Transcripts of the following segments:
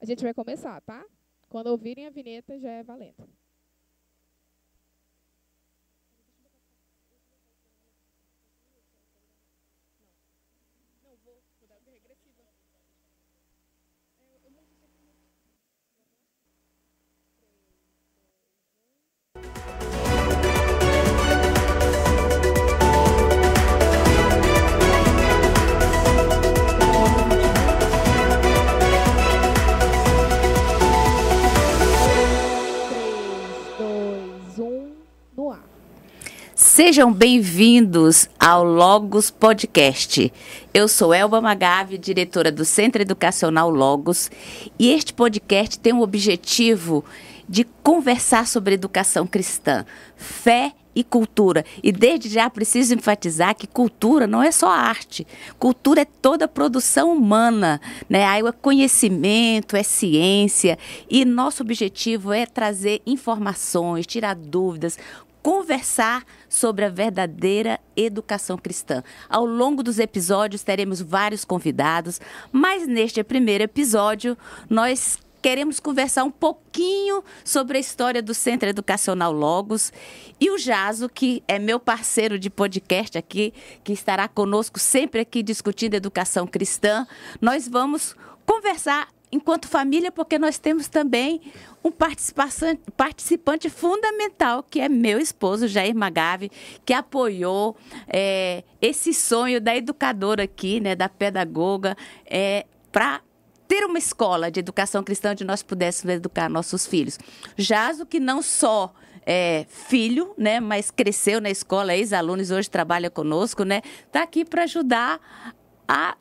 A gente vai começar, tá? Quando ouvirem a vinheta, já é valendo. No ar. Sejam bem-vindos ao Logos Podcast. Eu sou Elba Magave, diretora do Centro Educacional Logos, e este podcast tem o objetivo de conversar sobre educação cristã, fé e cultura. E desde já preciso enfatizar que cultura não é só arte. Cultura é toda a produção humana, né? Aí é conhecimento, é ciência. E nosso objetivo é trazer informações, tirar dúvidas, conversar sobre a verdadeira educação cristã. Ao longo dos episódios teremos vários convidados, mas neste primeiro episódio nós queremos conversar um pouquinho sobre a história do Centro Educacional Logos, e o Jaso, que é meu parceiro de podcast aqui, que estará conosco sempre aqui discutindo educação cristã. Nós vamos conversar enquanto família, porque nós temos também um participante fundamental, que é meu esposo, Jair Magave, que apoiou esse sonho da educadora aqui, né, da pedagoga, para ter uma escola de educação cristã onde nós pudéssemos educar nossos filhos. Jaso, que não só é filho, né, mas cresceu na escola, ex-alunos, hoje trabalha conosco, né, está aqui para ajudar a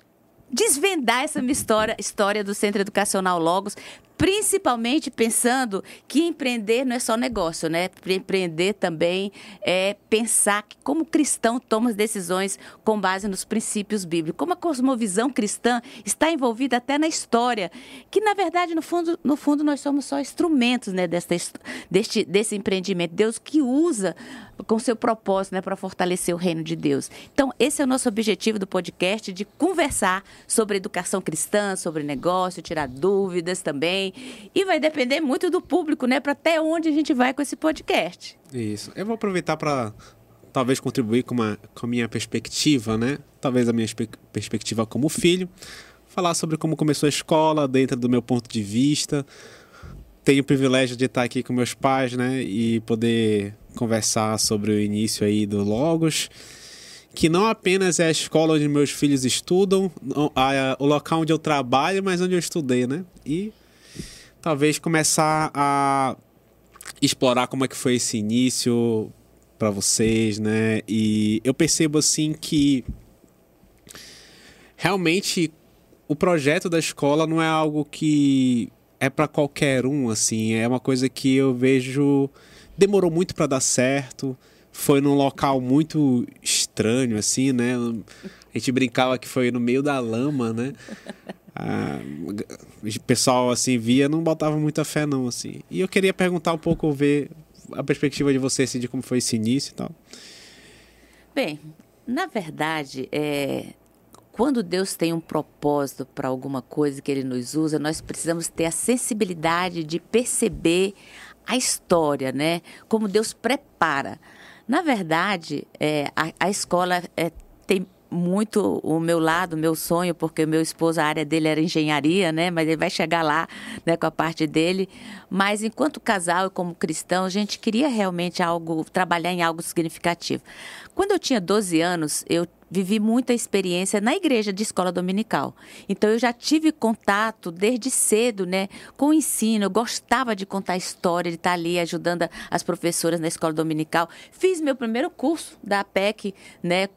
desvendar essa minha história do Centro Educacional Logos, principalmente pensando que empreender não é só negócio, né? Empreender também é pensar que como cristão toma as decisões com base nos princípios bíblicos. Como a cosmovisão cristã está envolvida até na história, que na verdade, no fundo nós somos só instrumentos, né, desse empreendimento. Deus que usa com seu propósito, né, para fortalecer o reino de Deus. Então, esse é o nosso objetivo do podcast, de conversar sobre educação cristã, sobre negócio, tirar dúvidas também. E vai depender muito do público, né, para até onde a gente vai com esse podcast. Isso. Eu vou aproveitar para talvez contribuir com a minha perspectiva, né? Talvez a minha perspectiva como filho. Falar sobre como começou a escola dentro do meu ponto de vista. Tenho o privilégio de estar aqui com meus pais, né, e poder conversar sobre o início aí do Logos, que não apenas é a escola onde meus filhos estudam, o local onde eu trabalho, mas onde eu estudei, né? E talvez começar a explorar como é que foi esse início para vocês, né? E eu percebo assim que realmente o projeto da escola não é algo que é para qualquer um, assim, é uma coisa que eu vejo demorou muito para dar certo, foi num local muito estranho, assim, né? A gente brincava que foi no meio da lama, né? O pessoal, assim, via, não botava muita fé, não, assim. E eu queria perguntar um pouco, ver a perspectiva de você, assim, de como foi esse início e tal. Bem, na verdade, quando Deus tem um propósito para alguma coisa que Ele nos usa, nós precisamos ter a sensibilidade de perceber a história, né? Como Deus prepara. Na verdade, a escola tem muito o meu lado, o meu sonho, porque o meu esposo, a área dele era engenharia, né? Mas ele vai chegar lá, né, com a parte dele. Mas enquanto casal e como cristão, a gente queria realmente trabalhar em algo significativo. Quando eu tinha 12 anos, eu vivi muita experiência na igreja de escola dominical. Então, eu já tive contato desde cedo, né, com o ensino. Eu gostava de contar história, de estar ali ajudando as professoras na escola dominical. Fiz meu primeiro curso da APEC, né,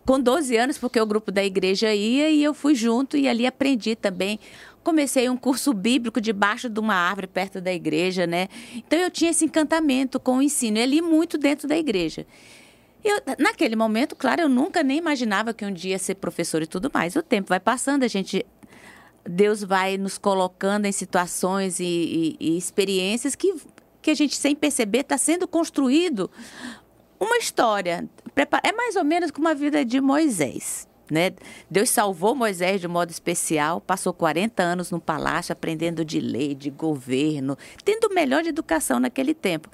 com 12 anos, porque o grupo da igreja ia e eu fui junto e ali aprendi também. Comecei um curso bíblico debaixo de uma árvore perto da igreja, né? Então, eu tinha esse encantamento com o ensino. Eu li muito dentro da igreja. Naquele momento, claro, eu nunca nem imaginava que um dia ia ser professor e tudo mais. O tempo vai passando, Deus vai nos colocando em situações e experiências que a gente, sem perceber, está sendo construído uma história. É mais ou menos como a vida de Moisés. né? Deus salvou Moisés de um modo especial, passou 40 anos no palácio aprendendo de lei, de governo, tendo o melhor de educação naquele tempo.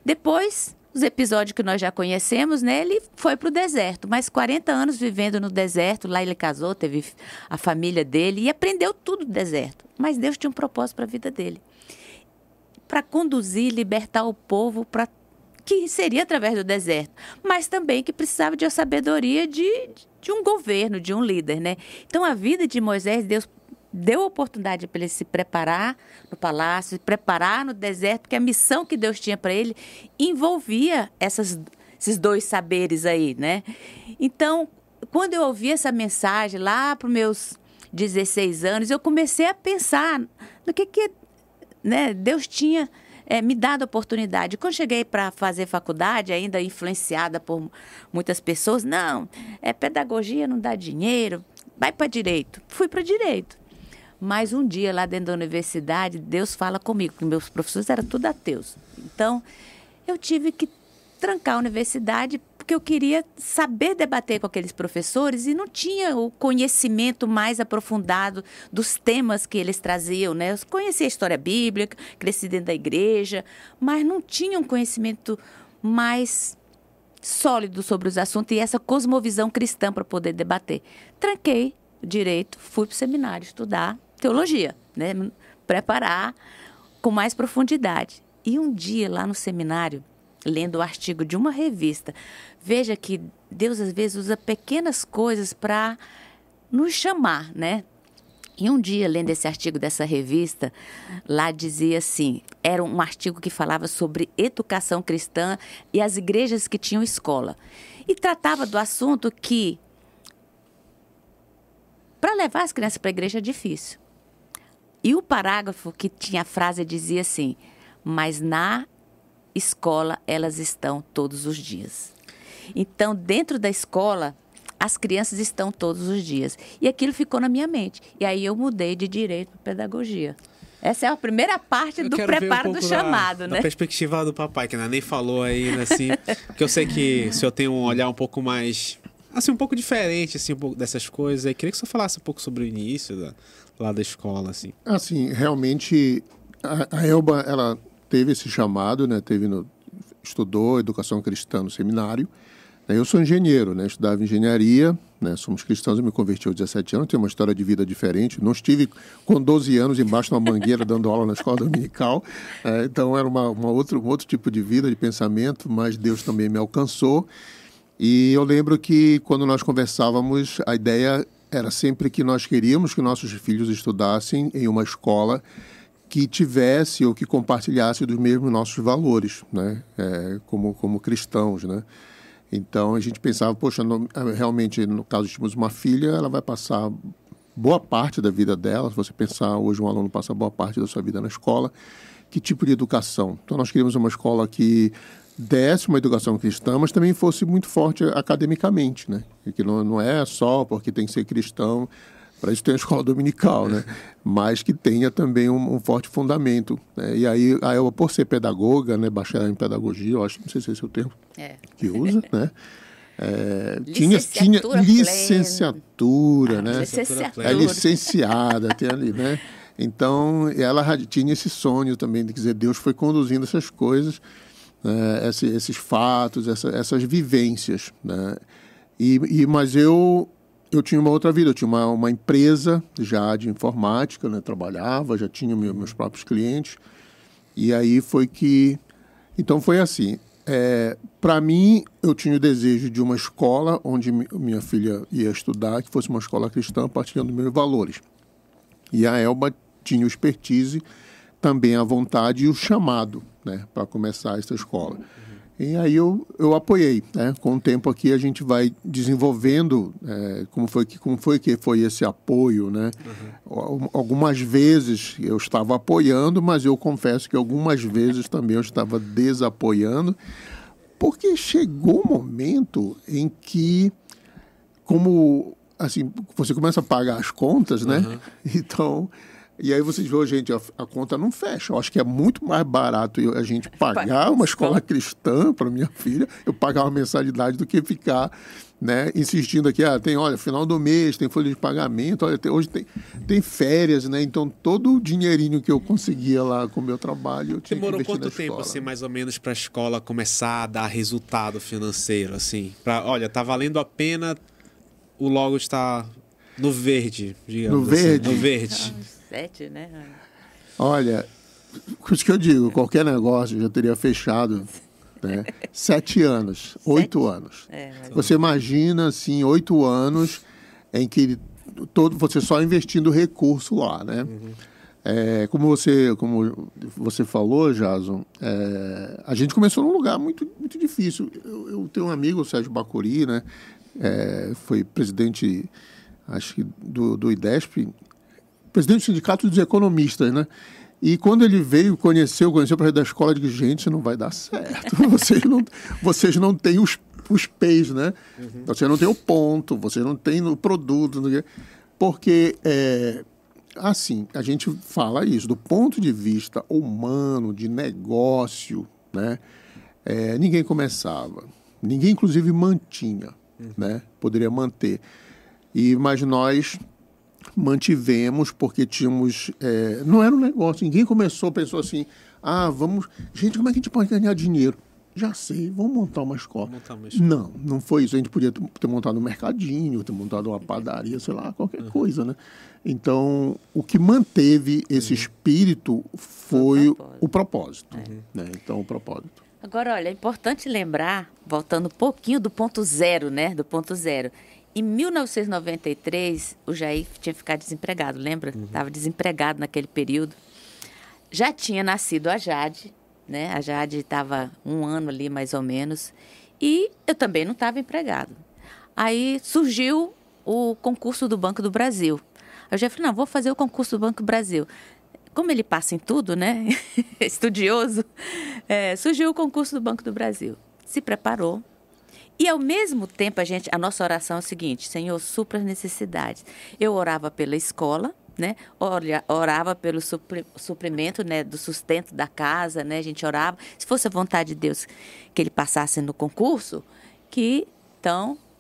Depois, os episódios que nós já conhecemos, né? Ele foi para o deserto, mas 40 anos vivendo no deserto, lá ele casou, teve a família dele e aprendeu tudo do deserto. Mas Deus tinha um propósito para a vida dele, para conduzir, libertar o povo, que seria através do deserto, mas também que precisava de uma sabedoria de um governo, de um líder, né? Então, a vida de Moisés, Deus deu a oportunidade para ele se preparar no palácio, se preparar no deserto, porque a missão que Deus tinha para ele envolvia esses dois saberes aí, né? Então, quando eu ouvi essa mensagem lá para os meus 16 anos, eu comecei a pensar no que né, Deus tinha me dado a oportunidade. Quando cheguei para fazer faculdade, ainda influenciada por muitas pessoas, não, pedagogia não dá dinheiro, vai para direito. Fui para direito. Mas um dia, lá dentro da universidade, Deus fala comigo, porque meus professores eram tudo ateus. Então, eu tive que trancar a universidade, porque eu queria saber debater com aqueles professores e não tinha o conhecimento mais aprofundado dos temas que eles traziam, né? Eu conhecia a história bíblica, cresci dentro da igreja, mas não tinha um conhecimento mais sólido sobre os assuntos e essa cosmovisão cristã para poder debater. Tranquei o direito, fui para o seminário estudar teologia, né? Preparar com mais profundidade. E um dia lá no seminário, lendo o artigo de uma revista, veja que Deus às vezes usa pequenas coisas para nos chamar, né? E um dia, lendo esse artigo dessa revista, lá dizia assim, era um artigo que falava sobre educação cristã e as igrejas que tinham escola. E tratava do assunto que, para levar as crianças para a igreja é difícil. E o parágrafo que tinha a frase dizia assim, mas na escola elas estão todos os dias. Então, dentro da escola, as crianças estão todos os dias. E aquilo ficou na minha mente. E aí eu mudei de direito para pedagogia. Essa é a primeira parte do preparo do chamado, né? Da perspectiva do papai, que nem falou ainda, assim. Porque eu sei que o senhor tem um olhar um pouco mais, assim, um pouco diferente, assim, um pouco dessas coisas. Eu queria que o senhor falasse um pouco sobre o início lá da escola, assim. Assim, realmente, a Elba, ela teve esse chamado, né? Estudou educação cristã no seminário. Eu sou engenheiro, né? Estudava engenharia, né? Somos cristãos, eu me converti aos 17 anos, tenho uma história de vida diferente. Não estive com 12 anos embaixo de uma mangueira dando aula na escola dominical, então era um outro tipo de vida, de pensamento, mas Deus também me alcançou. E eu lembro que quando nós conversávamos, a ideia era sempre que nós queríamos que nossos filhos estudassem em uma escola que tivesse ou que compartilhasse dos mesmos nossos valores, né? Como cristãos, né? Então, a gente pensava, poxa, realmente, no caso de termos uma filha, ela vai passar boa parte da vida dela. Se você pensar, hoje um aluno passa boa parte da sua vida na escola. Que tipo de educação? Então, nós queríamos uma escola que desse uma educação cristã, mas também fosse muito forte academicamente, né? E que não é só porque tem que ser cristão, para isso tem a escola dominical, né? Mas que tenha também um forte fundamento, né? E aí, a Elba, por ser pedagoga, né? Bacharel em pedagogia, eu acho, não sei se esse é o termo que usa, né? Tinha licenciatura, né? É licenciada, tem ali, né? Então, ela tinha esse sonho também, de dizer, Deus foi conduzindo essas coisas, né? Esses fatos, essas vivências, né? Mas eu tinha uma outra vida, eu tinha uma empresa já de informática, né? Trabalhava, já tinha meus próprios clientes. E aí foi que... Então foi assim, para mim, eu tinha o desejo de uma escola onde minha filha ia estudar, que fosse uma escola cristã, partilhando meus valores. E a Elba tinha o expertise, também a vontade e o chamado, né? Para começar essa escola. E aí eu apoiei, né? Com o tempo aqui a gente vai desenvolvendo como foi esse apoio, né? Algumas vezes eu estava apoiando, mas eu confesso que algumas vezes também eu estava desapoiando, porque chegou um momento em que, como assim, você começa a pagar as contas, né? Então E aí vocês veem, gente, a conta não fecha. Eu acho que é muito mais barato a gente pagar uma escola cristã para minha filha, eu pagar uma mensalidade do que ficar, né, insistindo aqui, olha, final do mês, tem folha de pagamento, olha, hoje tem férias, né? Então todo o dinheirinho que eu conseguia lá com o meu trabalho, eu tinha Demorou que investir quanto na tempo, escola. assim, mais ou menos, para a escola começar a dar resultado financeiro, assim? Olha, tá valendo a pena o logo estar no verde, digamos No verde? assim. No verde. 7, né? Olha, por isso que eu digo, qualquer negócio já teria fechado, né? 7 anos, 8 anos. Você imagina, assim, 8 anos em que você só investindo recurso lá, né? Como você falou, Jason, a gente começou num lugar muito, muito difícil. Eu tenho um amigo, o Sérgio Bacuri, né? Foi presidente, acho que do IDESP, presidente do Sindicato dos Economistas, né? E quando ele veio, conheceu para rede da escola, eu disse, gente, não vai dar certo. Vocês não têm os P's, né? Você não tem o ponto, você não tem o produto. Porque, assim, a gente fala isso, do ponto de vista humano, de negócio, né? Ninguém começava. Ninguém, inclusive, mantinha, né? Poderia manter. Mas nós mantivemos porque tínhamos... não era um negócio. Ninguém pensou assim, gente, como é que a gente pode ganhar dinheiro? Já sei, vamos montar uma escola. Não foi isso. A gente podia ter montado um mercadinho, ter montado uma padaria, sei lá, qualquer coisa, né? Então, o que manteve esse espírito foi o propósito. Né? Então, o propósito. Agora, olha, é importante lembrar, voltando um pouquinho do ponto zero, né? Do ponto zero. Em 1993, o Jair tinha ficado desempregado, lembra? Estava desempregado naquele período. Já tinha nascido a Jade, né? A Jade estava 1 ano ali, mais ou menos. E eu também não estava empregado. Aí surgiu o concurso do Banco do Brasil. Eu já falei, não, vou fazer o concurso do Banco do Brasil. Como ele passa em tudo, né? Estudioso. Surgiu o concurso do Banco do Brasil. Se preparou. E, ao mesmo tempo, a nossa oração é o seguinte, Senhor, supra as necessidades. Eu orava pela escola, né? Orava pelo suprimento, né? Do sustento da casa, né? A gente orava. Se fosse a vontade de Deus que ele passasse no concurso,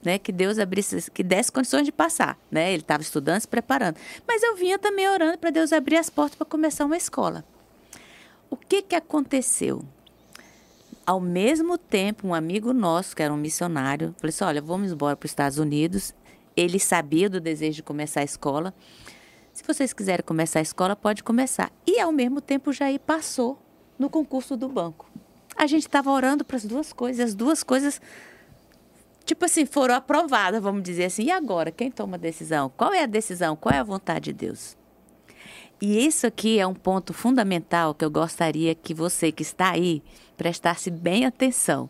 né? Que Deus abrisse, que desse condições de passar, né? Ele estava estudando, se preparando. Mas eu vinha também orando para Deus abrir as portas para começar uma escola. O que aconteceu? Ao mesmo tempo, um amigo nosso, que era um missionário, falou assim, olha, vamos embora para os Estados Unidos. Ele sabia do desejo de começar a escola. Se vocês quiserem começar a escola, pode começar. E, ao mesmo tempo, o Jair passou no concurso do banco. A gente estava orando para as duas coisas. E as duas coisas, tipo assim, foram aprovadas, vamos dizer assim. E agora, quem toma a decisão? Qual é a decisão? Qual é a vontade de Deus? E isso aqui é um ponto fundamental que eu gostaria que você que está aí prestasse bem atenção.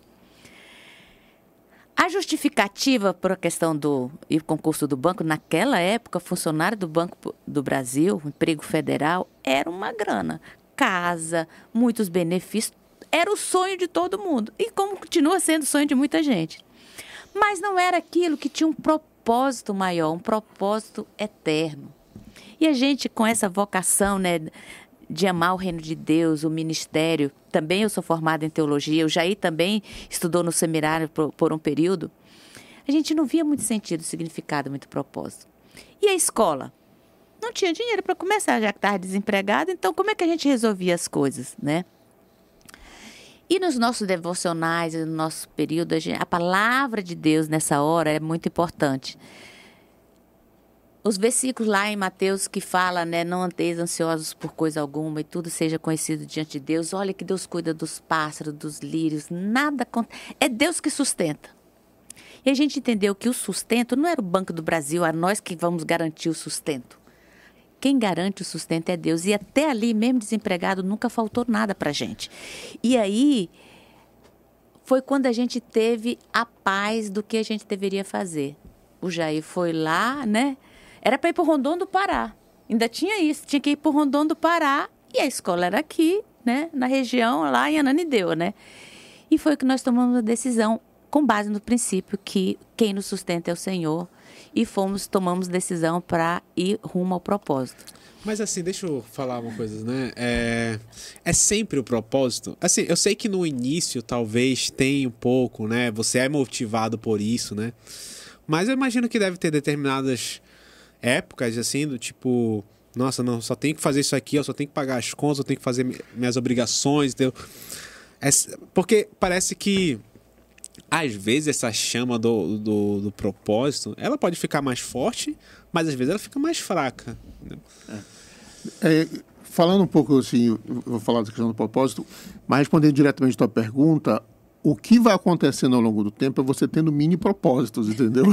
A justificativa para a questão do concurso do banco, naquela época, funcionário do Banco do Brasil, emprego federal, era uma grana. Casa, muitos benefícios, era o sonho de todo mundo. E como continua sendo o sonho de muita gente. Mas não era aquilo que tinha um propósito maior, um propósito eterno. E a gente, com essa vocação, né, de amar o reino de Deus, o ministério, também eu sou formada em teologia, o Jair também estudou no seminário por um período, a gente não via muito sentido, significado, muito propósito. E a escola? Não tinha dinheiro para começar, já que estava desempregado, então como é que a gente resolvia as coisas, né? E nos nossos devocionais, no nosso período, a palavra de Deus nessa hora é muito importante. Os versículos lá em Mateus que fala, né, não andeis ansiosos por coisa alguma e tudo seja conhecido diante de Deus. Olha que Deus cuida dos pássaros, dos lírios, nada... É Deus que sustenta. E a gente entendeu que o sustento não era o Banco do Brasil, a nós que vamos garantir o sustento. Quem garante o sustento é Deus. E até ali, mesmo desempregado, nunca faltou nada para a gente. E aí, foi quando a gente teve a paz do que a gente deveria fazer. O Jair foi lá, né? Era para ir para o Rondon do Pará. Ainda tinha isso, tinha que ir para o Rondon do Pará. E a escola era aqui, né? Na região, lá em Ananindeua, né? E foi que nós tomamos a decisão, com base no princípio que quem nos sustenta é o Senhor. e tomamos decisão para ir rumo ao propósito. Mas assim, deixa eu falar uma coisa, né? É sempre o propósito. Assim, eu sei que no início talvez tenha um pouco, né? Você é motivado por isso, né? Mas eu imagino que deve ter determinadas épocas, assim, do tipo... Nossa, não, só tenho que fazer isso aqui, eu só tenho que pagar as contas, eu tenho que fazer minhas obrigações, entendeu? Porque parece que, às vezes, essa chama do propósito, ela pode ficar mais forte, mas às vezes ela fica mais fraca. Falando um pouco assim, eu vou falar da questão do propósito, mas respondendo diretamente a tua pergunta, o que vai acontecendo ao longo do tempo é você tendo mini propósitos, entendeu?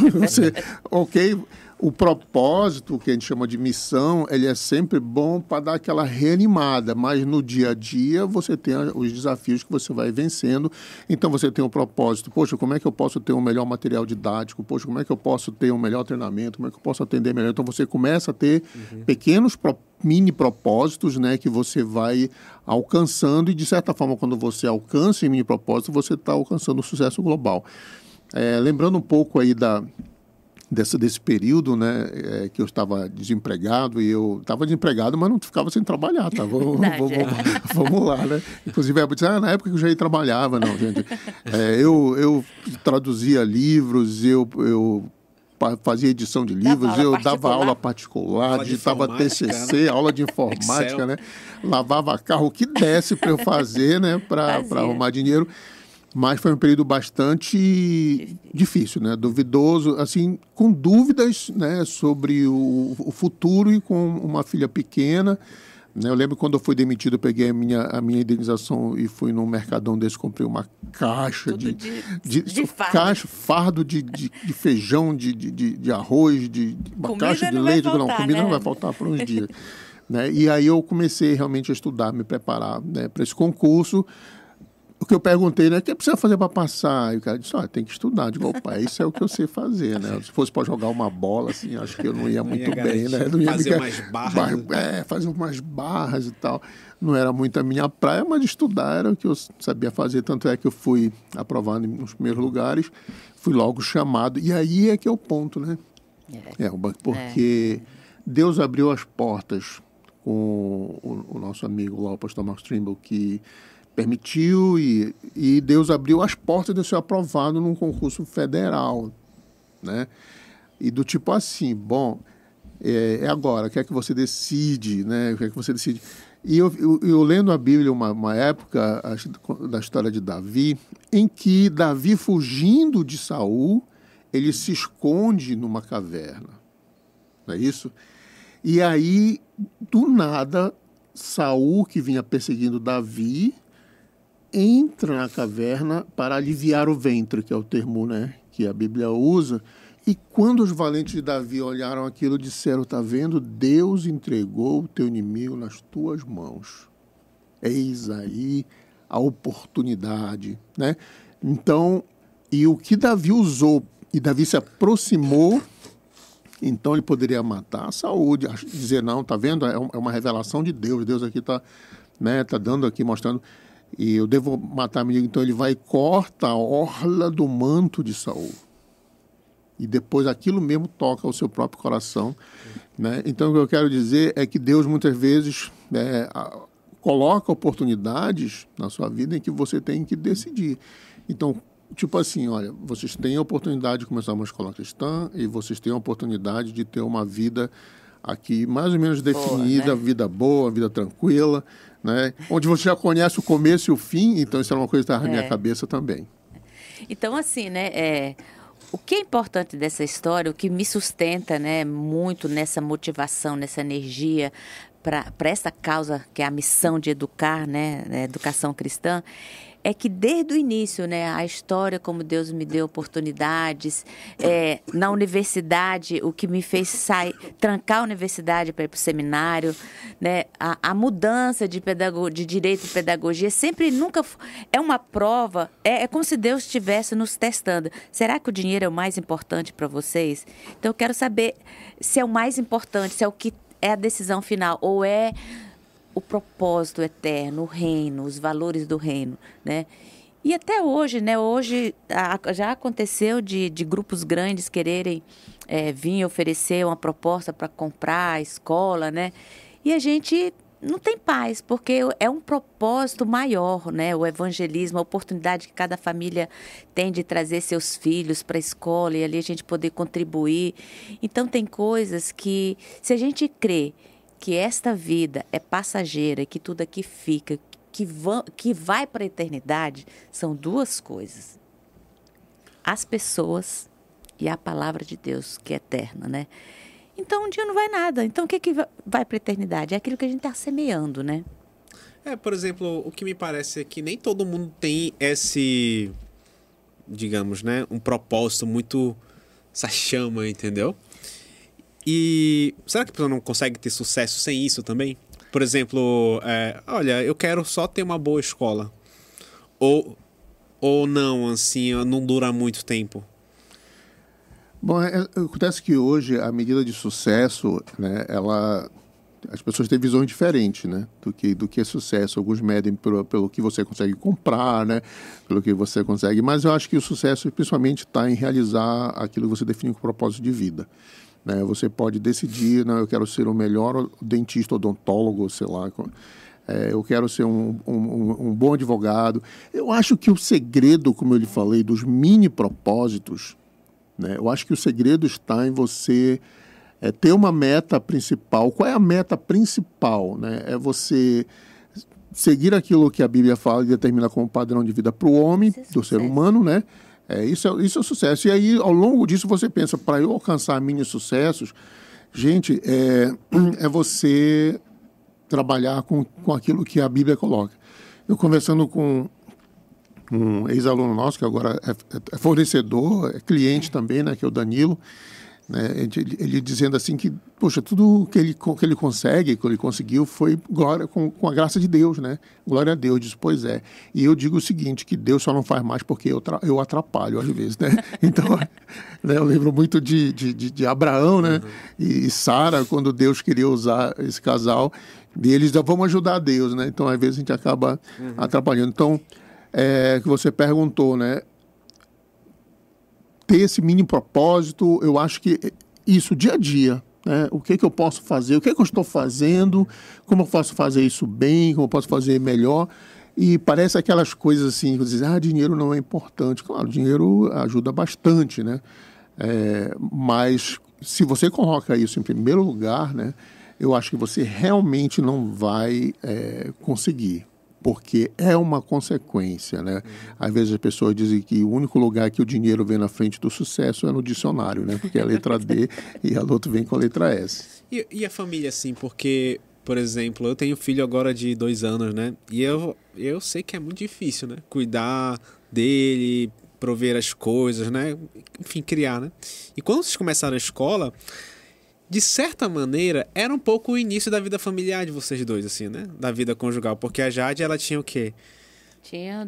O propósito, que a gente chama de missão, ele é sempre bom para dar aquela reanimada, mas no dia a dia você tem os desafios que você vai vencendo. Então você tem um propósito, poxa, como é que eu posso ter um melhor material didático? Poxa, como é que eu posso ter um melhor treinamento? Como é que eu posso atender melhor? Então você começa a ter pequenos mini propósitos, né, que você vai alcançando, e de certa forma, quando você alcança esse mini propósito, você está alcançando o sucesso global. Lembrando um pouco aí desse período, né, que eu estava desempregado, e eu estava desempregado, mas não ficava sem trabalhar, tá? Vamos lá, né? Inclusive, na época que eu já trabalhava, não, gente. Eu traduzia livros, eu fazia edição de livros, eu dava aula particular, digitava TCC, né? Aula de informática, né? Lavava carro, o que desse para eu fazer, né, para arrumar dinheiro. Mas foi um período bastante difícil, né? Duvidoso, assim, com dúvidas, né, sobre o futuro, e com uma filha pequena, né? Eu lembro quando eu fui demitido, eu peguei a minha indenização e fui num mercadão desse, comprei uma caixa fardo de feijão, de arroz, uma comida caixa de leite. Comida né? Não vai faltar por uns dias. Né? E aí eu comecei realmente a estudar, me preparar, né, para esse concurso. O que eu perguntei, né, o que precisa fazer para passar? E o cara disse, tem que estudar. Eu digo, opa, isso é o que eu sei fazer, né? Se fosse para jogar uma bola, assim, acho que eu não ia muito bem, né? Não ia fazer umas barras. Fazer umas barras e tal. Não era muito a minha praia, mas estudar era o que eu sabia fazer. Tanto é que eu fui aprovado nos primeiros lugares, fui logo chamado. E aí é que é o ponto, né? Porque Deus abriu as portas com o nosso amigo lá, o pastor Mark Trimble, que permitiu, e Deus abriu as portas de eu ser aprovado num concurso federal, né? E do tipo assim, bom, agora, o que é que você decide, né? O que é que você decide? E eu lendo a Bíblia, uma época da história de Davi, em que Davi, fugindo de Saul, ele se esconde numa caverna, não é isso? E aí, do nada, Saul, que vinha perseguindo Davi, entra na caverna para aliviar o ventre, que é o termo, né, que a Bíblia usa. E quando os valentes de Davi olharam aquilo, disseram, tá vendo? Deus entregou o teu inimigo nas tuas mãos. Eis aí a oportunidade, né? Então, e o que Davi usou, e Davi se aproximou, então ele poderia matar a Saúl, dizer, não, tá vendo? É uma revelação de Deus. Deus aqui tá, né, tá dando aqui, mostrando... E eu devo matar meu inimigo. Então ele vai e corta a orla do manto de Saul. E depois aquilo mesmo toca o seu próprio coração, né? Então o que eu quero dizer é que Deus muitas vezes coloca oportunidades na sua vida em que você tem que decidir. Então, tipo assim, olha, vocês têm a oportunidade de começar uma escola cristã, e vocês têm a oportunidade de ter uma vida aqui mais ou menos definida, né? Vida boa, vida tranquila, né? Onde você já conhece o começo e o fim. Então isso era uma coisa que estava na minha cabeça também. Então, assim, né, o que é importante dessa história, o que me sustenta, né, muito nessa motivação, nessa energia para essa causa que é a missão de educar, né, educação cristã, é que desde o início, né, a história, como Deus me deu oportunidades, na universidade, o que me fez trancar a universidade para ir para o seminário, né, a mudança de direito e pedagogia, sempre, nunca, é uma prova, é como se Deus estivesse nos testando. Será que o dinheiro é o mais importante para vocês? Então, eu quero saber se é o mais importante, se é o que é a decisão final, ou é o propósito eterno, o reino, os valores do reino, né? E até hoje, né? Hoje já aconteceu de grupos grandes quererem vir oferecer uma proposta para comprar a escola, né? E a gente não tem paz, porque é um propósito maior, né? O evangelismo, a oportunidade que cada família tem de trazer seus filhos para a escola e ali a gente poder contribuir. Então, tem coisas que, se a gente crê que esta vida é passageira, que tudo aqui fica, que vai para a eternidade, são duas coisas. As pessoas e a palavra de Deus, que é eterna, né? Então, um dia não vai nada. Então, o que vai para a eternidade? É aquilo que a gente está semeando, né? Por exemplo, o que me parece é que nem todo mundo tem esse, digamos, né? Um propósito muito, essa chama, entendeu? E será que a pessoa não consegue ter sucesso sem isso também? Por exemplo, olha, eu quero só ter uma boa escola. Ou não, assim, não dura muito tempo. Bom, acontece que hoje a medida de sucesso, né, as pessoas têm visões diferentes, né, do que é sucesso. Alguns medem pelo que você consegue comprar, né, pelo que você consegue. Mas eu acho que o sucesso, principalmente, está em realizar aquilo que você define como propósito de vida. Né? Você pode decidir, não, eu quero ser o melhor dentista, odontólogo, sei lá. Eu quero ser um bom advogado. Eu acho que o segredo, como eu lhe falei, dos mini propósitos, né? Eu acho que o segredo está em você ter uma meta principal. Qual é a meta principal? Né? É você seguir aquilo que a Bíblia fala e determina como padrão de vida para o homem, do ser humano, né? Isso é o sucesso. E aí, ao longo disso, você pensa, para eu alcançar mini sucessos, gente, é você trabalhar com aquilo que a Bíblia coloca. Eu conversando com um ex-aluno nosso, que agora é fornecedor, é cliente também, né, que é o Danilo, né, ele dizendo assim que, poxa, tudo que ele consegue, que ele conseguiu, foi glória, com a graça de Deus, né? Glória a Deus, diz, pois é. E eu digo o seguinte, que Deus só não faz mais porque eu atrapalho, às vezes, né? Então, né, eu lembro muito de Abraão, né? E Sara, quando Deus queria usar esse casal, e eles vamos ajudar Deus, né? Então, às vezes, a gente acaba atrapalhando. Então, que você perguntou, né? Ter esse mini propósito, eu acho que isso, dia a dia, né? O que eu posso fazer, o que eu estou fazendo, como eu posso fazer isso bem, como eu posso fazer melhor. E parece aquelas coisas assim, que dizem, dinheiro não é importante. Claro, dinheiro ajuda bastante, né? Mas se você coloca isso em primeiro lugar, né? Eu acho que você realmente não vai conseguir. Porque é uma consequência, né? Às vezes as pessoas dizem que o único lugar que o dinheiro vem na frente do sucesso é no dicionário, né? Porque é a letra D e a outra vem com a letra S. E a família, assim, porque, por exemplo, eu tenho filho agora de 2 anos, né? E eu sei que é muito difícil, né? Cuidar dele, prover as coisas, né? Enfim, criar, né? E quando vocês começaram a escola, de certa maneira, era um pouco o início da vida familiar de vocês dois, assim, né? Da vida conjugal. Porque a Jade, ela tinha o quê? Tinha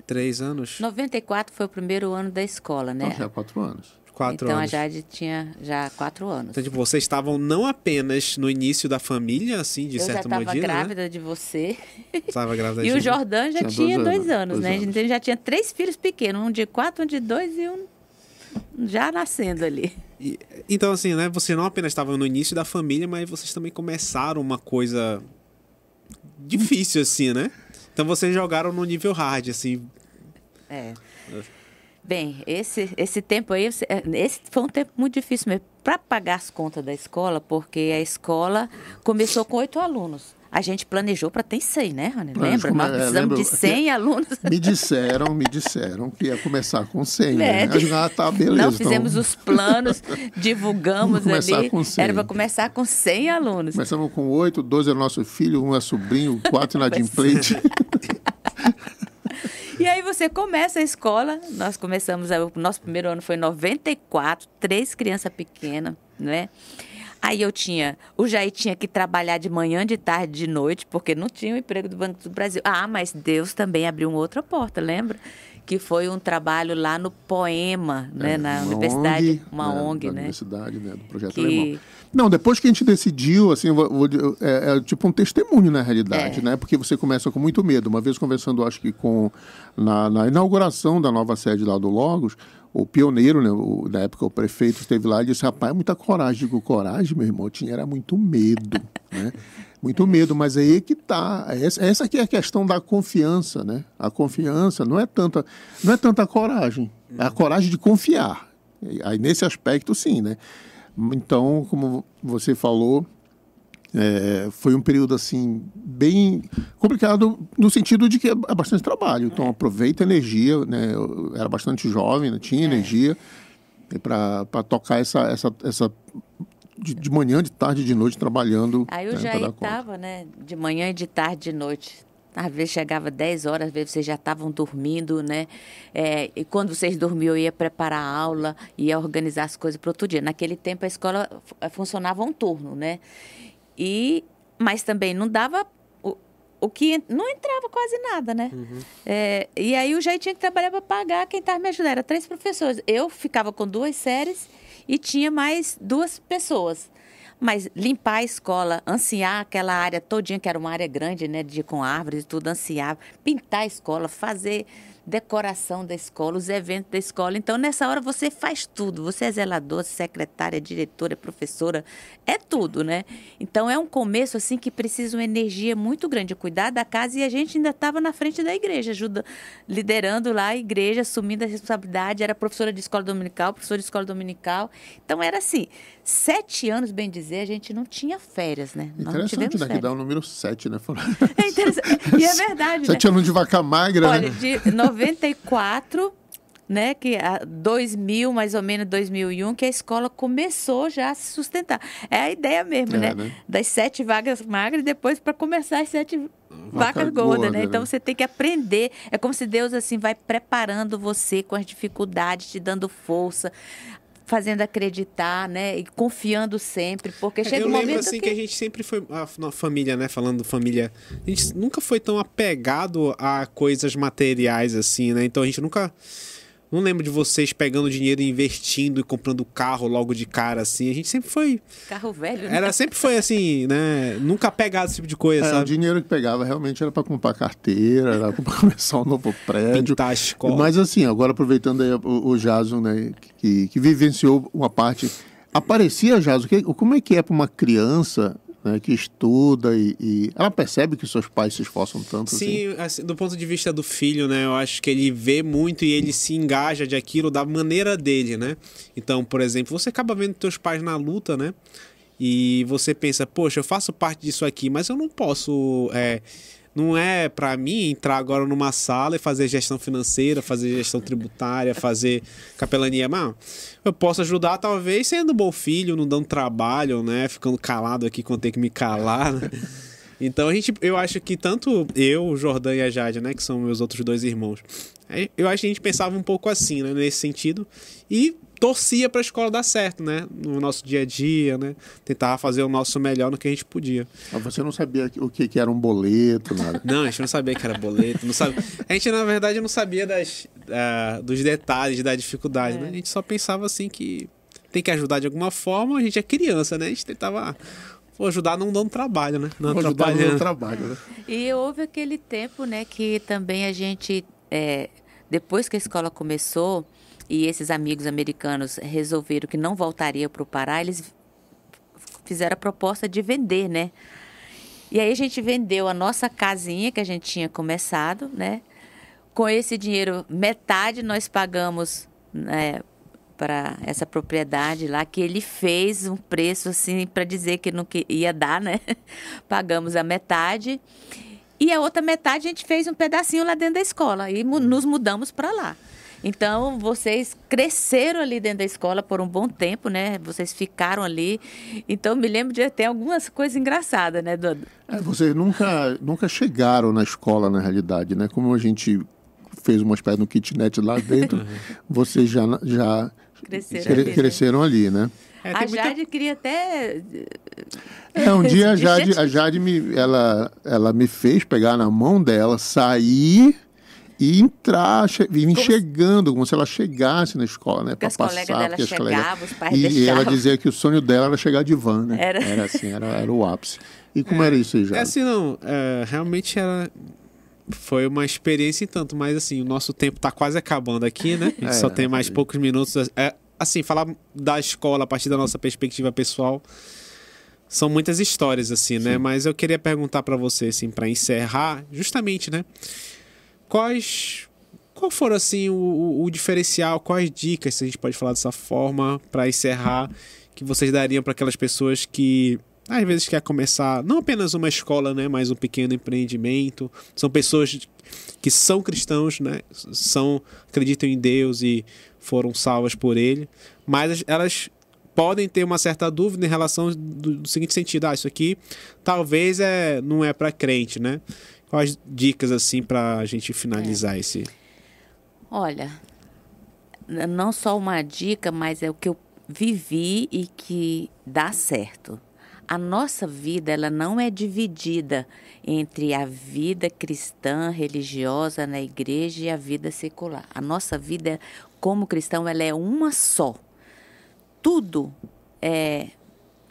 3 anos? 94 foi o primeiro ano da escola, né? Então, já 4 anos. 4 então, anos. a Jade tinha já 4 anos. Então, tipo, vocês estavam não apenas no início da família, assim, de certa medida, Eu já estava grávida de você. Estava grávida E de o Jordan já tinha 2 anos, né? Anos. Então, ele já tinha 3 filhos pequenos. Um de 4, um de 2 e um já nascendo ali. Então, assim, né? Vocês não apenas estavam no início da família, mas vocês também começaram uma coisa difícil, assim, né? Então, vocês jogaram no nível hard, assim. Bem, esse tempo aí, esse foi um tempo muito difícil mesmo para pagar as contas da escola, porque a escola começou com 8 alunos. A gente planejou para ter 100, né, Rony? Lembra? Nós precisamos de 100 alunos. Me disseram que ia começar com 100, né? Tá, beleza. Não, fizemos os planos, divulgamos ali. Com 100. Era para começar com 100 alunos. Começamos com 8, 12 é nosso filho, 1 é sobrinho, 4 inadimplente. E aí você começa a escola, nós começamos, o nosso primeiro ano foi em 94, 3 crianças pequenas, né? Aí o Jair tinha que trabalhar de manhã, de tarde, de noite, porque não tinha o emprego do Banco do Brasil. Mas Deus também abriu uma outra porta, lembra? Que foi um trabalho lá no Poema, né? Na universidade, uma ONG, né? Universidade, né? Do Projeto Alemão. Não, depois que a gente decidiu, assim, é tipo um testemunho, na realidade, né? Porque você começa com muito medo. Uma vez conversando, acho que na inauguração da nova sede lá do Logos, o pioneiro, né, na época o prefeito esteve lá e disse, rapaz, é muita coragem. Digo, coragem, meu irmão, era muito medo, né? Muito medo, mas aí é que está. Essa que é a questão da confiança, né? A confiança não é tanta a coragem, é a coragem de confiar. Aí nesse aspecto, sim, né? Então, como você falou, foi um período assim bem complicado no sentido de que é bastante trabalho. Então aproveita a energia, né? Eu era bastante jovem, né? Tinha energia para tocar essa de manhã, de tarde, de noite trabalhando. Aí eu já estava, né? De manhã e de tarde, de noite. Às vezes chegava 10 horas, às vezes vocês já estavam dormindo, né? E quando vocês dormiam, eu ia preparar a aula, ia organizar as coisas para outro dia. Naquele tempo a escola funcionava um turno, né? Mas também não dava o que não entrava quase nada, né? E aí eu já tinha que trabalhar para pagar quem estava me ajudando. Era 3 professores. Eu ficava com 2 séries e tinha mais 2 pessoas. Mas limpar a escola, anciar aquela área todinha, que era uma área grande, né, com árvores e tudo, anciar, pintar a escola, fazer decoração da escola, os eventos da escola. Então, nessa hora, você faz tudo. Você é zeladora, secretária, diretora, professora, é tudo, né? Então, é um começo, assim, que precisa uma energia muito grande, cuidar da casa, e a gente ainda estava na frente da igreja, liderando lá a igreja, assumindo a responsabilidade, era professora de escola dominical, professora de escola dominical. Então, era assim, 7 anos, bem dizer, a gente não tinha férias, né? Nós não tivemos interessante, né? férias. Que dá o número 7, né? É interessante. E é verdade, 7 anos de vaca magra, Olha, né? de 94, né, que 2000, mais ou menos 2001, que a escola começou já a se sustentar. É a ideia mesmo, né? Das 7 vagas magras e depois para começar as 7 vacas gordas, né? Então você tem que aprender. É como se Deus assim vai preparando você com as dificuldades, te dando força, fazendo acreditar, né? E confiando sempre, porque chega um momento eu lembro assim que a gente sempre foi na família, né? Falando família, a gente nunca foi tão apegado a coisas materiais assim, né? Então a gente nunca... Não lembro de vocês pegando dinheiro e investindo e comprando carro logo de cara, assim. A gente sempre foi... Carro velho, né? Sempre foi assim, né? Nunca pegado esse tipo de coisa, sabe? O dinheiro que pegava realmente era para comprar carteira, era para começar um novo prédio. Pintar a escola. Mas assim, agora aproveitando aí o Jason, né? Que vivenciou uma parte... Aparecia, Jason, como é que é para uma criança... Né, que estuda e ela percebe que seus pais se esforçam tanto. Sim, assim, do ponto de vista do filho, né, eu acho que ele vê muito e ele se engaja de aquilo da maneira dele, né? Então, por exemplo, você acaba vendo teus pais na luta, né? E você pensa, poxa, eu faço parte disso aqui, mas eu não posso... Não é para mim entrar agora numa sala e fazer gestão financeira, fazer gestão tributária, fazer capelania. Mas eu posso ajudar, talvez, sendo bom filho, não dando trabalho, né? Ficando calado aqui quando tem que me calar, né? Então, eu acho que tanto eu, o Jordan e a Jade, né? Que são meus outros 2 irmãos. Eu acho que a gente pensava um pouco assim, né? Nesse sentido. E torcia para a escola dar certo, né? No nosso dia a dia, né? Tentava fazer o nosso melhor no que a gente podia. Mas você não sabia o que era um boleto, nada? Não, a gente não sabia que era boleto. Não sabia. A gente, na verdade, não sabia dos detalhes, da dificuldade, né? A gente só pensava assim que tem que ajudar de alguma forma. A gente é criança, né? A gente tentava... Vou ajudar não dando trabalho, né? Não atrapalhando. Trabalho, né? E houve aquele tempo, né, que também a gente, depois que a escola começou e esses amigos americanos resolveram que não voltariam para o Pará, eles fizeram a proposta de vender, né? E aí a gente vendeu a nossa casinha que a gente tinha começado, né? Com esse dinheiro, metade nós pagamos, né, para essa propriedade lá, que ele fez um preço assim para dizer que não ia dar, né? Pagamos a metade e a outra metade a gente fez um pedacinho lá dentro da escola e nos mudamos para lá. Então, vocês cresceram ali dentro da escola por um bom tempo, né? Vocês ficaram ali. Então, me lembro de ter algumas coisas engraçadas, né, Dudu? Vocês nunca chegaram na escola, na realidade, né? Como a gente fez uma espécie de kitnet lá dentro, vocês já cresceram ali, né? A Jade queria até... Um dia a Jade ela me fez pegar na mão dela, sair e entrar, vir chegando, como se ela chegasse na escola, né? Porque as colegas dela chegavam, os pais deixavam. E ela dizia que o sonho dela era chegar de van, né? Era assim, era o ápice. E como era isso aí, Jade? Assim, não, realmente era... foi uma experiência em tanto, mas assim, o nosso tempo está quase acabando aqui, né? A gente só tem mais poucos minutos. Assim, falar da escola a partir da nossa perspectiva pessoal, são muitas histórias, assim, né? Mas eu queria perguntar para você, assim, para encerrar, justamente, né? Qual foram, assim, o diferencial, quais dicas, se a gente pode falar dessa forma, para encerrar, que vocês dariam para aquelas pessoas que às vezes quer começar, não apenas uma escola, né, mas um pequeno empreendimento. São pessoas que são cristãos, né, acreditam em Deus e foram salvas por Ele, mas elas podem ter uma certa dúvida em relação do seguinte sentido: isso aqui talvez não é para crente, né? Quais dicas, assim, para a gente finalizar esse... Olha, não só uma dica, mas é o que eu vivi e que dá certo. A nossa vida, ela não é dividida entre a vida cristã, religiosa na igreja e a vida secular. A nossa vida, como cristão, ela é uma só. Tudo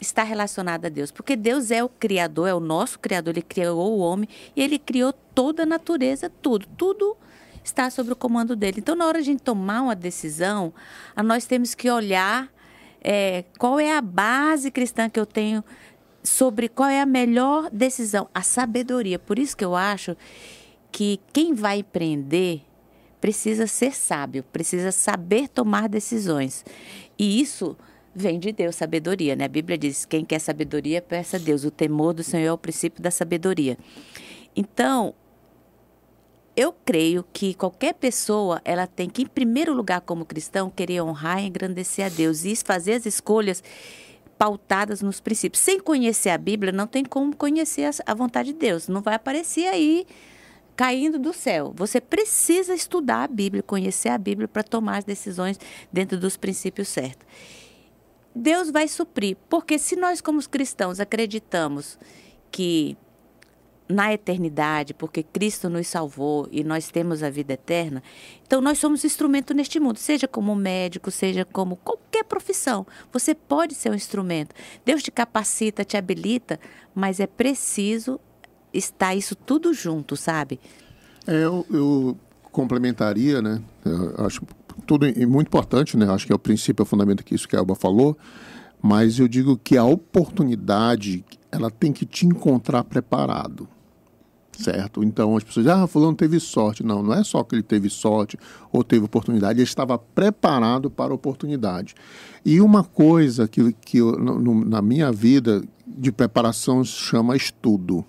está relacionado a Deus, porque Deus é o Criador, é o nosso Criador. Ele criou o homem e Ele criou toda a natureza, tudo está sob o comando dele. Então, na hora de a gente tomar uma decisão, nós temos que olhar qual é a base cristã que eu tenho, sobre qual é a melhor decisão, a sabedoria. Por isso que eu acho que quem vai empreender precisa ser sábio, precisa saber tomar decisões. E isso vem de Deus, sabedoria, né? A Bíblia diz: quem quer sabedoria, peça a Deus. O temor do Senhor é o princípio da sabedoria. Então, eu creio que qualquer pessoa, ela tem que, em primeiro lugar, como cristão, querer honrar e engrandecer a Deus e fazer as escolhas pautadas nos princípios. Sem conhecer a Bíblia, não tem como conhecer a vontade de Deus. Não vai aparecer aí caindo do céu. Você precisa estudar a Bíblia, conhecer a Bíblia para tomar as decisões dentro dos princípios certos. Deus vai suprir, porque se nós, como cristãos, acreditamos que na eternidade, porque Cristo nos salvou e nós temos a vida eterna, então nós somos instrumento neste mundo, seja como médico, seja como qualquer profissão. Você pode ser um instrumento. Deus te capacita, te habilita, mas é preciso estar isso tudo junto, sabe? Eu complementaria, né? Eu acho tudo muito importante, né? Acho que é o princípio, é o fundamento que isso que a Elba falou, mas eu digo que a oportunidade, ela tem que te encontrar preparado. Certo? Então as pessoas dizem: fulano teve sorte. Não, não é só que ele teve sorte ou teve oportunidade, ele estava preparado para a oportunidade. E uma coisa que eu, na minha vida de preparação, se chama estudo,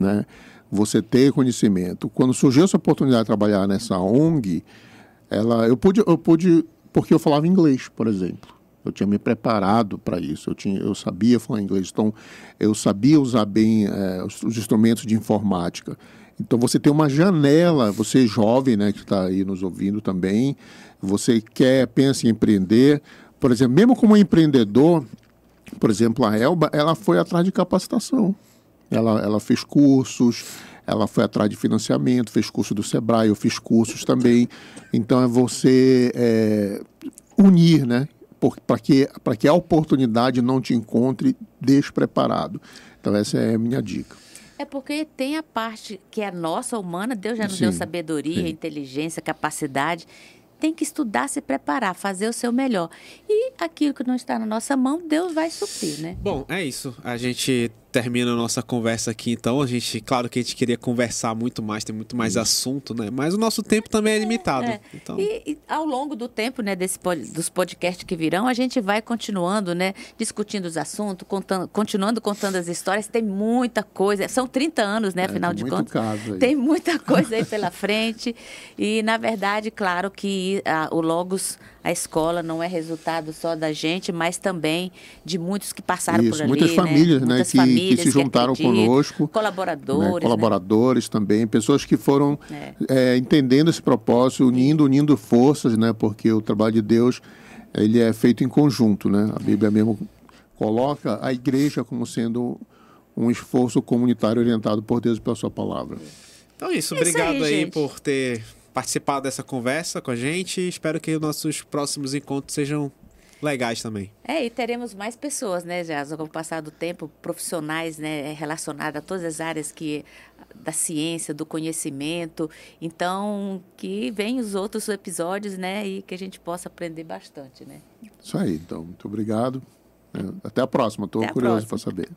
né? Você ter conhecimento. Quando surgiu essa oportunidade de trabalhar nessa ONG, eu pude, porque eu falava inglês, por exemplo. Eu tinha me preparado para isso, eu sabia falar inglês, então eu sabia usar bem os instrumentos de informática. Então você tem uma janela, você jovem, né, que está aí nos ouvindo também, você pensa em empreender, por exemplo, mesmo como empreendedor, por exemplo, a Elba, ela foi atrás de capacitação, ela fez cursos, ela foi atrás de financiamento, fez curso do Sebrae, eu fiz cursos também. Então é você unir, né? Para que a oportunidade não te encontre despreparado. Então essa é a minha dica. É porque tem a parte que é nossa, humana. Deus já nos deu sabedoria, inteligência, capacidade. Tem que estudar, se preparar, fazer o seu melhor. E aquilo que não está na nossa mão, Deus vai suprir, né? Bom, é isso. A gente termina a nossa conversa aqui, então. Claro que a gente queria conversar muito mais, tem muito mais assunto, né? Mas o nosso tempo também é limitado. Então... E ao longo do tempo, né, dos podcasts que virão, a gente vai continuando, né, discutindo os assuntos, continuando contando as histórias. Tem muita coisa. São 30 anos, né, afinal de contas. Tem muita coisa aí pela frente. E, na verdade, claro que o Logos, a escola, não é resultado só da gente, mas também de muitos que passaram por ali. Muitas famílias, né? Muitas famílias que se juntaram conosco. Colaboradores. Né? Colaboradores também. Pessoas que foram entendendo esse propósito, unindo forças, né? Porque o trabalho de Deus, ele é feito em conjunto, né? A Bíblia mesmo coloca a igreja como sendo um esforço comunitário orientado por Deus e pela sua palavra. Então é isso. Obrigado aí por ter participado dessa conversa com a gente. Espero que os nossos próximos encontros sejam legais também. E teremos mais pessoas, né, já com o passar do tempo, profissionais, né, relacionados a todas as áreas da ciência, do conhecimento. Então, que venham os outros episódios, né, e que a gente possa aprender bastante, né? Isso aí, então, muito obrigado. Até a próxima, estou curioso para saber.